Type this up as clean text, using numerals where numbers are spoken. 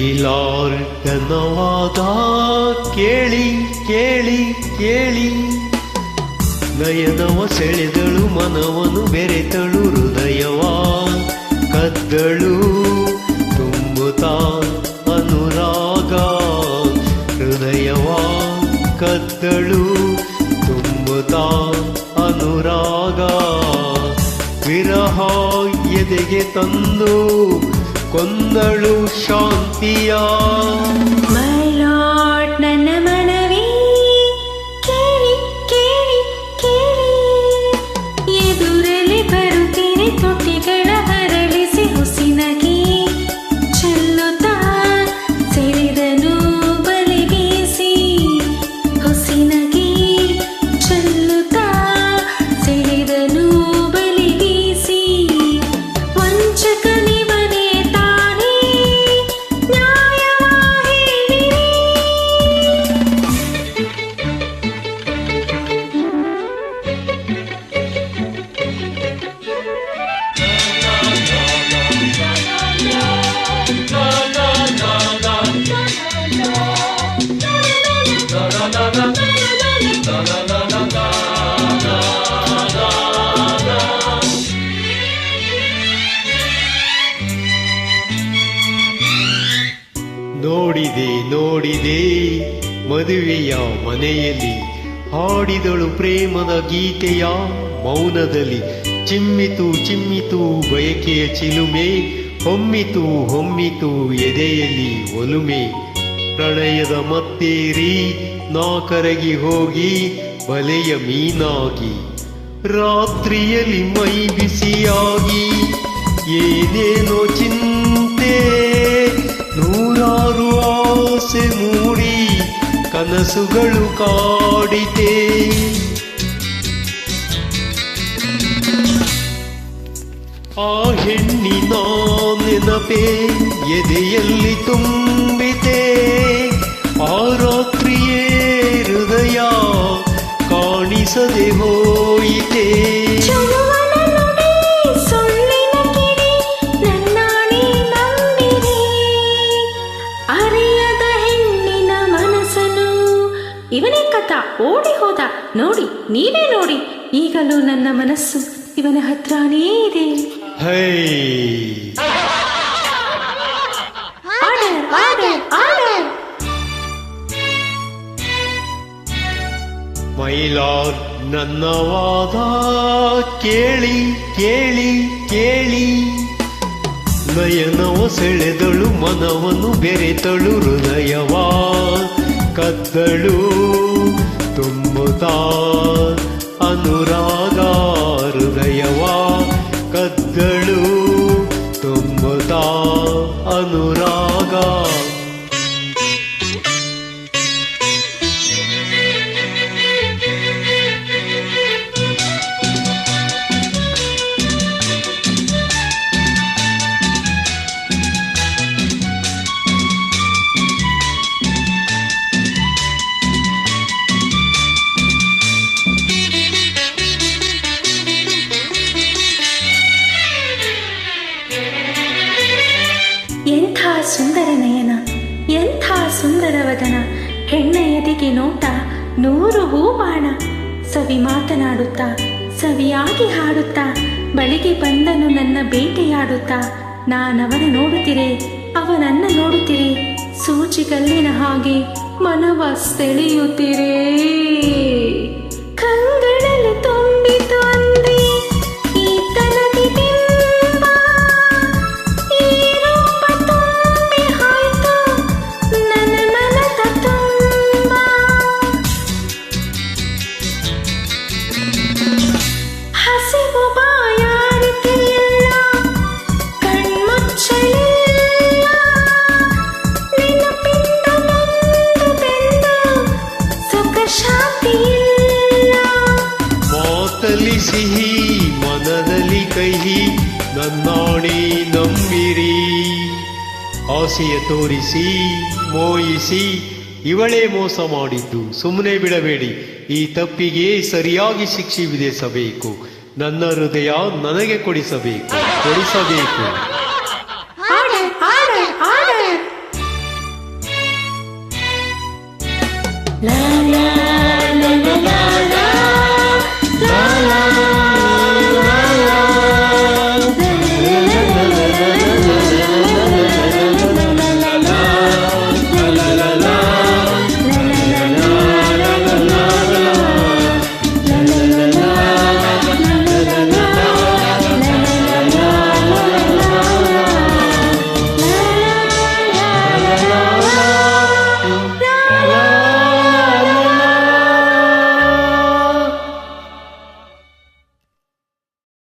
ಮೈಲಾರ್ಗನವಾದ ಕೇಳಿ ಕೇಳಿ ಕೇಳಿ, ನಯನವ ಸೆಳೆದಳು ಮನವನು ಬೆರೆತಳು, ಹೃದಯವ ಕದ್ದಳು ತುಂಬುತ್ತಾ ಅನುರಾಗ, ಹೃದಯವ ಕದ್ದಳು ತುಂಬುತ್ತಾ ಅನುರಾಗ, ವಿರಹ ಎದೆಗೆ ತಂದು ಕೊಂದಳು ಶಾಂತಿಯ. My Lord, ನನ್ನ ಮನವಿ ಕೇಳಿ ಕೇಳಿ ಕೇಳಿ, ಎದುರಲ್ಲಿ ಬರುತ್ತೀನಿ ತುಟಿಗಳ ಹರಳಿಸಿ ಹುಸಿನಗೆ ಚೆಲ್ಲುತ್ತಾ ಸೆಳೆದನು ಬಲಿಗೇಸಿ, ಹುಸಿನಗೆ ಚೆಲ್ಲುತ್ತಾ ಸೆಳೆದನು ಬಲಿಗೇಸಿ, ವಂಚಕನಿವನೇ ತಾನೇ ನ್ಯಾಯವ ಹೇಳಿರಿ. ನೋಡಿದೆ ನೋಡಿದೆ ಮದುವೆಯ ಮನೆಯಲ್ಲಿ, ಹಾಡಿದಳು ಪ್ರೇಮದ ಗೀತೆಯ ಮೌನದಲ್ಲಿ, ಚಿಮ್ಮಿತು ಚಿಮ್ಮಿತು ಬಯಕೆಯ ಚಿಲುಮೆ, ಹೊಮ್ಮಿತು ಹೊಮ್ಮಿತು ಎದೆಯಲ್ಲಿ ಒಲುಮೆ, ಪ್ರಣಯದ ಮತ್ತೇರಿ ನಾ ಕರಗಿ ಹೋಗಿ ಬಲೆಯ ಮೀನಾಗಿ, ರಾತ್ರಿಯಲ್ಲಿ ಮೈ ಬಿಸಿಯಾಗಿ ಏನೇನೋ ಚಿಂತೆ, ನೂರಾರು ಆಸೆ ಮೂಡಿ ಕನಸುಗಳು ಕಾಡಿತೆ, ಆ ಹೆಣ್ಣಿನ ನೆನಪೆ ಎದೆಯಲ್ಲಿ ತುಂಬಿತೆ, ಆ ರಾತ್ರಿಯೇ ಹೃದಯ ಕಾಣಿಸದೆ ಹೋಯಿತೆ. ಚಲುವನ ನುಡಿ ಸುಳ್ಳಿನ ಕಿಡಿ ನನ್ನಾಣಿ ನಂಬಿದೆ, ಅರಿಯದ ಹೆಣ್ಣಿನ ಮನಸ್ಸನ್ನು ಇವನೇ ಕಥ ಓಡಿ ಹೋದ ನೋಡಿ, ನೀವೇ ನೋಡಿ, ಈಗಲೂ ನನ್ನ ಮನಸ್ಸು ಇವನ ಹತ್ರನೇ ಇದೆ. High order order order. Mylar ನನ್ನ ವಾದ ಕೇಳಿ ಕೇಳಿ ಕೇಳಿ, ನಯನವ ಸೆಳೆದಳು ಮನವನ್ನು ಬೆರೆತಳು, ಹೃದಯವ ಕದ್ದಳು ತುಂಬುತ್ತಾ ಅನುರಾಗ, ಹೃದಯವ ಕದ್ದಳು ತುಂಬುತ್ತಾ ಅನುರಾಗ. ಎಂಥ ಸುಂದರ ನಯನ, ಎಂಥ ಸುಂದರ ವದನ, ಹೆಣ್ಣ ಎದೆಗೆ ನೋಟ ನೂರು ಹೂವಾಣ, ಸವಿ ಮಾತನಾಡುತ್ತಾ ಸವಿಯಾಗಿ ಹಾಡುತ್ತಾ ಬಳಿಗೆ ಬಂದನು ನನ್ನ ಬೇಟೆಯಾಡುತ್ತಾ, ನಾನವನ ನೋಡುತ್ತಿರೆ ಅವನನ್ನ ನೋಡುತ್ತಿರೆ, ಸೂಜಿಗಲ್ಲಿನ ಹಾಗೆ ಮನವ ಸೆಳೆಯುತ್ತಿರೆ, ಕಂಗಳಲ್ಲಿ ತುಂಬಿತು ಅಂದೆ ಈತನದಿ ಬಿಂಬ, ಈ ರೂಪ ತುಂಬಿ ಹೋಯ್ತು ನನ್ನ ಮನದ ತುಂಬ, ಹಸಿವು ಬಾಯಾರಿಕೆಯಿಲ್ಲ ಕಣ್ಮುಚ್ಚಲಿಲ್ಲ, ನೆನಪಿಂದ ನೊಂದು ಬೆಂದು ಸುಖ ಶಾಂತಿಯಿಲ್ಲ, ಮಾತಲ್ಲಿ ಸಿಹಿ ಮನದಲ್ಲಿ ಕಹಿ ನನ್ನಾಣಿ ನಂಬಿರಿ, ಆಸೆಯ ತೋರಿಸಿ ಮೋಹಿಸಿ ಇವಳೇ ಮೋಸ ಮಾಡಿದ್ದು, ಸುಮ್ಮನೆ ಬಿಡಬೇಡಿ, ಈ ತಪ್ಪಿಗೆ ಸರಿಯಾಗಿ ಶಿಕ್ಷೆ ವಿಧಿಸಬೇಕು, ನನ್ನ ಹೃದಯ ನನಗೆ ಕೊಡಿಸಬೇಕು.